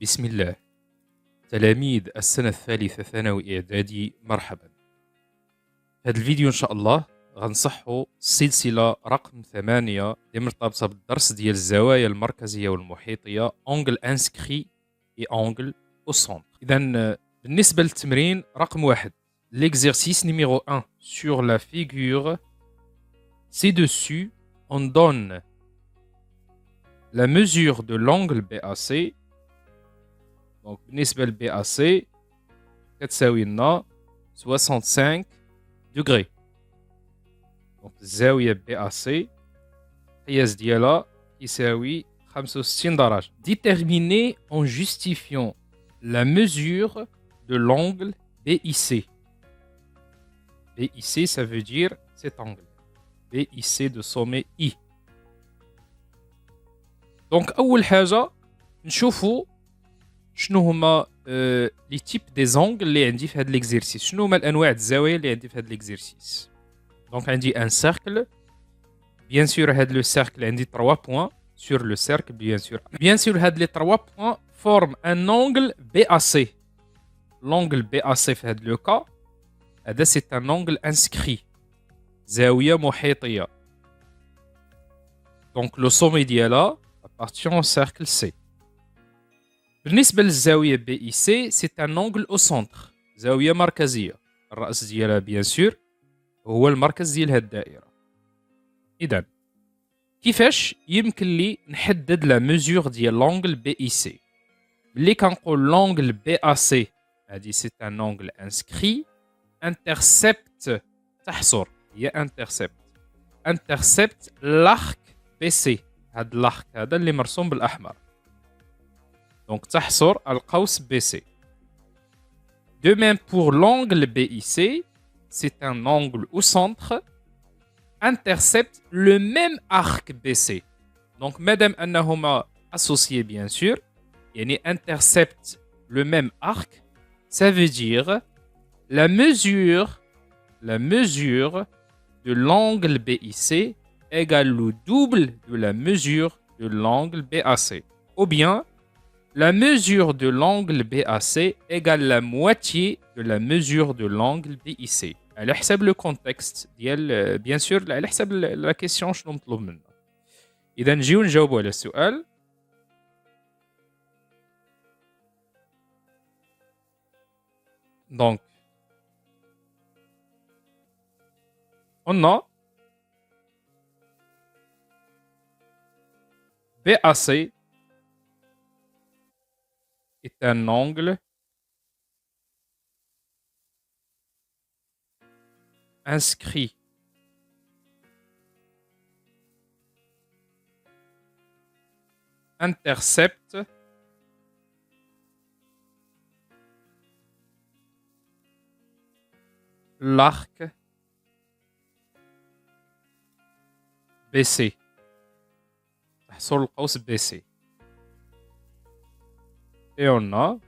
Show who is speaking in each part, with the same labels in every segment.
Speaker 1: بسم الله. تلاميذ السنة الثالثة ثانوي إعدادي، مرحبا. في هذا الفيديو إن شاء الله غنصحوا السلسلة رقم 8 اللي مرتبطة بالدرس ديال الزوايا المركزية والمحيطية أونغل انسكري et angle au centre. إذا بالنسبة للتمرين رقم 1، l'exercice numéro 1 sur la figure ci-dessus, on donne la mesure de l'angle BAC. Donc بالنسبة ل BAC كتساوي لنا 65 degrés. Donc الزاوية BAC القياس ديالها يساوي 65 درجة. Déterminer en justifiant la mesure de l'angle BIC. BIC, ça veut dire cet angle. BIC de sommet I. Donc أول حاجة نشوفوا شنو هما لي تيب دي زونغل اللي عندي في هذا ليكزيرسيس. شنو هما الانواع الزوايا اللي عندي في هذا ليكزيرسيس؟ دونك عندي ان سيركل. بيان سور هاد لو سيركل عندي 3 بوين سور لو سيركل. بيان سور هاد لي 3 بوين فورم ان اونغل بي ا سي. لونغل بي ا سي في هاد لو كا هذا سي ان اونغل انسكري، زاويه محيطيه. دونك لو سومي ديالها appartient au cercle C. بالنسبة للزاوية بي اي سي سي ان اونغل او سونتر، زاوية مركزية. الرأس ديالها بيان سور هو المركز ديال هاد الدائرة. إذا كيفاش يمكن لي نحدد لا ميزور ديال لونغل بي اي سي؟ ملي كنقول لونغل بي ا سي هادي سي ان اونغل انسكري انترسبت، تحصر هي انترسبت لارك بي سي. هاد اللارك هذا اللي مرسوم بالأحمر، donc تحصر القوس BC. De même pour l'angle BIC, c'est un angle au centre, intercepte le même arc BC. Donc madame أنهما associés bien sûr, يعني intercepte le même arc, ça veut dire la mesure de l'angle BIC égale le double de la mesure de l'angle BAC. Ou bien la mesure de l'angle BAC égale la moitié de la mesure de l'angle BIC. على حسب le contexte ديال bien sûr على حسب la question شنو مطلوب منا. إذا نجيو نجاوبوا على السؤال. Donc on a BAC est un angle inscrit intercepte l'arc BC. تحصل القوس BC. Et on a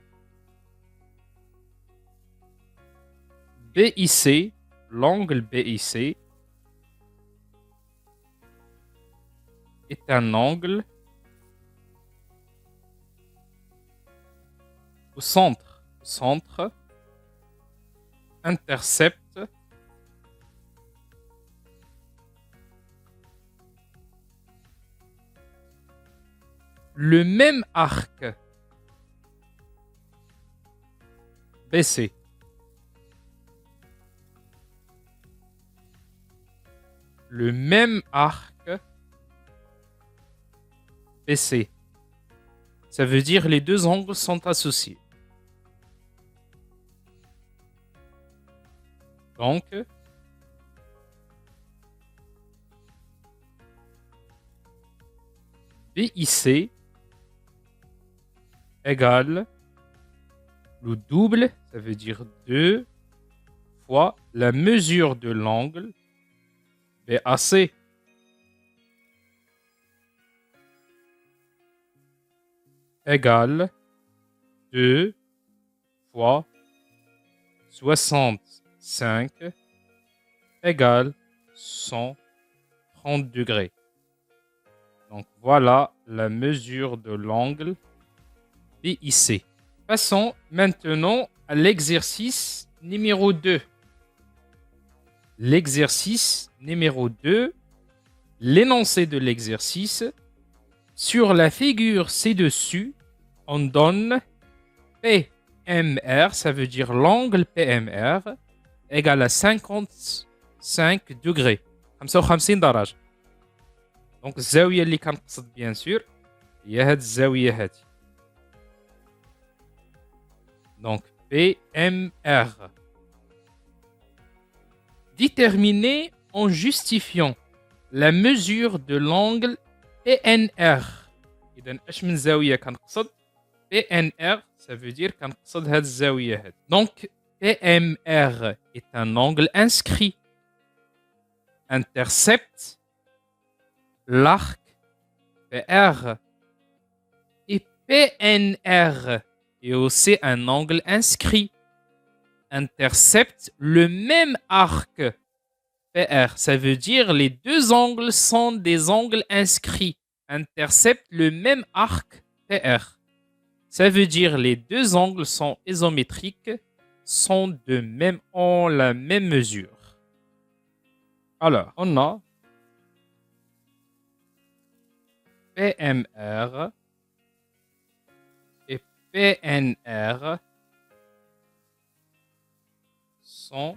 Speaker 1: BIC, l'angle BIC est un angle au centre. Intercepte le même arc BC. Le même arc BC. Ça veut dire les deux angles sont associés. Donc, BIC égale le double, ça veut dire 2 fois la mesure de l'angle BAC. Égale 2 fois 65 égale 130 degrés. Donc voilà la mesure de l'angle BIC. Passons maintenant à l'exercice numéro 2. L'exercice numéro 2, l'énoncé de l'exercice. Sur la figure ci-dessus, on donne PMR, ça veut dire l'angle PMR, égale à 55 degrés. 55 درجة. Donc الزاوية اللي كنقصد bien sûr هي هاد الزاوية هادي. Donc PMR. Déterminer en justifiant la mesure de l'angle PNR. إذا اش من زاوية كنقصد؟ PNR, ça veut dire كنقصد هاد الزاوية هاد. Donc PMR est un angle inscrit. Intercepte l'arc PR. Et PNR est aussi un angle inscrit. Intercepte le même arc PR. Ça veut dire les deux angles sont des angles inscrits. Intercepte le même arc PR. Ça veut dire les deux angles sont isométriques, ont la même mesure. Alors, on a PMR et PNR sont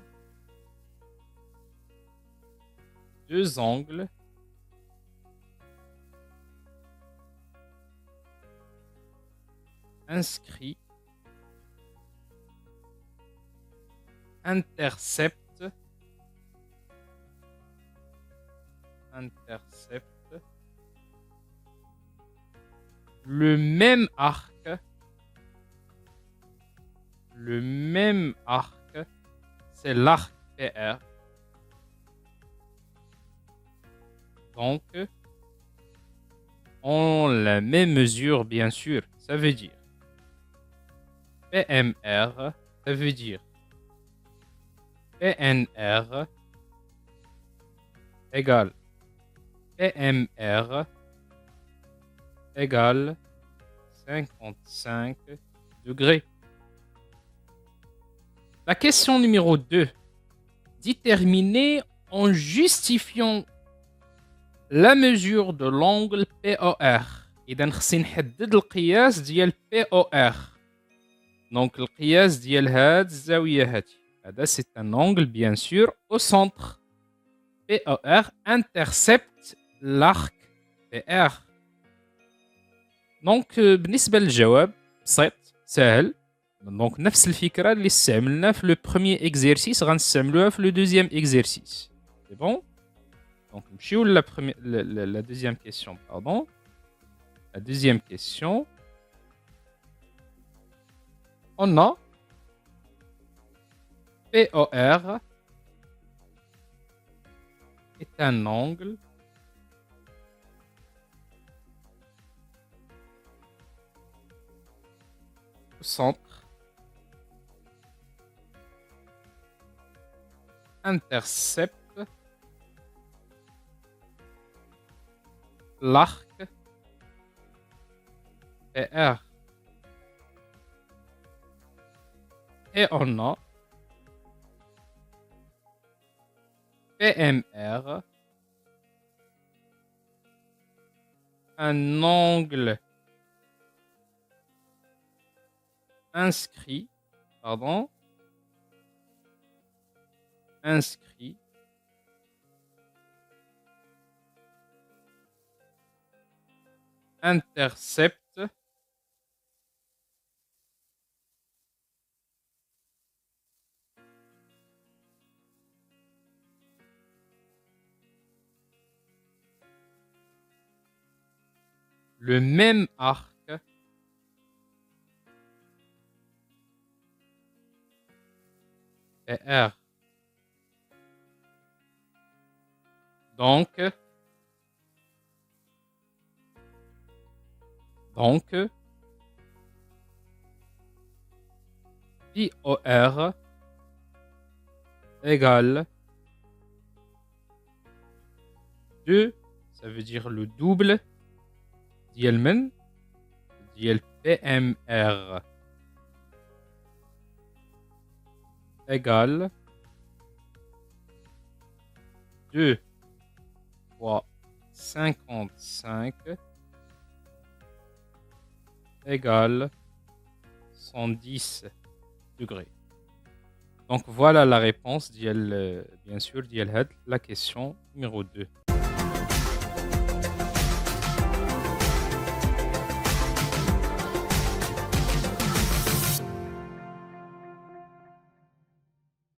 Speaker 1: deux angles inscrits, interceptent le même arc, c'est l'arc PR. Donc, ont la même mesure, bien sûr. Ça veut dire PMR, ça veut dire PNR égale PMR égale 55 degrés. La question numéro 2. Déterminer en justifiant la mesure de l'angle POR. إذا خصني نحدد القياس ديال POR. Donc القياس ديال هاد الزاوية هادي. هذا c'est un angle bien sûr au centre. POR intercepte l'arc PR. Donc بالنسبة للجواب بسيط سهل. Donc نفس الفكرة اللي استعملنا في le premier exercice غنستعملوها في le deuxième exercice. C'est bon? Donc نمشيو la deuxième question, pardon. La deuxième question. On a POR est un angle au centre, intercepte l'arc PR. Et on a PMR, un angle inscrit, intercepte le même arc PR. Donc, POR égale 2, ça veut dire le double ديال من ديال PMR égale 2 fois 55 égale 110 degrés. Donc voilà la réponse, bien sûr, la question numéro 2.